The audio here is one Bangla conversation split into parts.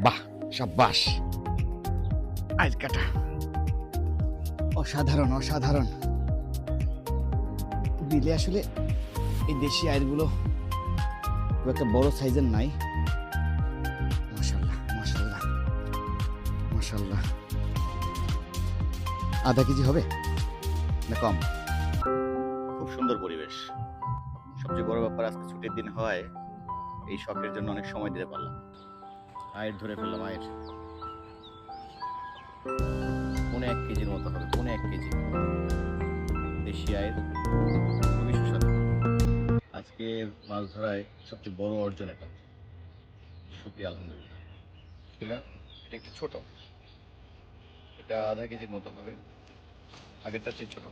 বাহ, সাব্বাস। আইল কাটা অসাধারণ অসাধারণ। বিলে আসলে এই দেশি আইলগুলো খুব একটা বড় সাইজের নাই। মাশাল্লাহ মাশাল্লাহ মাশাল্লাহ। আধা কেজি হবে না কম? খুব সুন্দর পরিবেশ। সবচেয়ে বড় ব্যাপার, আজকে ছুটির দিন হয়, এই শখের জন্য অনেক সময় দিতে পারলাম। আয়ের ধরে ফেললাম, আয়ের 1.5 কেজির মতো হবে, 1.5 কেজি দেশি আয়ের, খুবই সুস্বাদু। আজকে মাছ ধরায় সবচেয়ে বড় অর্জন এটা, শুকরিয়া আলহামদুলিল্লাহ। এটা এটা একটু ছোট, এটা আধা কেজির মতো হবে, আগেরটা চেয়ে ছোট।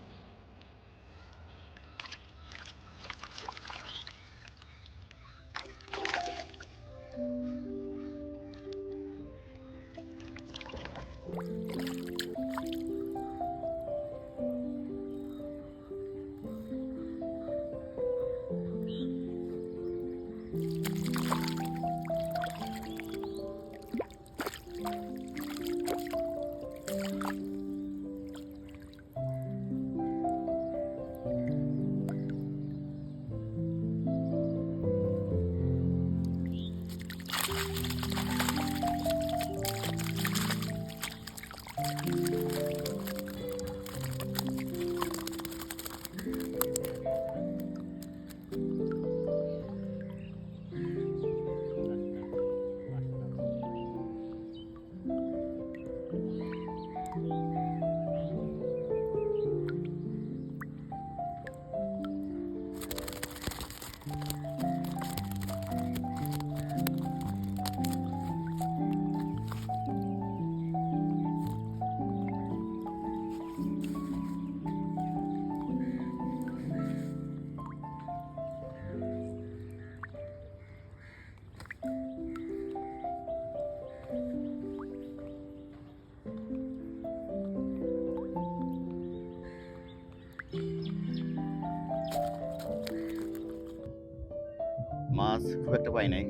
মাছ খুব একটা পাই নাই,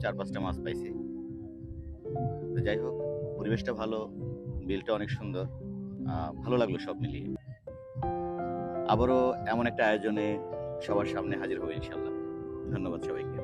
4-5টা মাছ পাইছি। তো যাই হোক, পরিবেশটা ভালো, বিলটা অনেক সুন্দর, ভালো লাগলো সব মিলিয়ে। আবারও এমন একটা আয়োজনে সবার সামনে হাজির হবে ইনশাল্লাহ। ধন্যবাদ সবাইকে।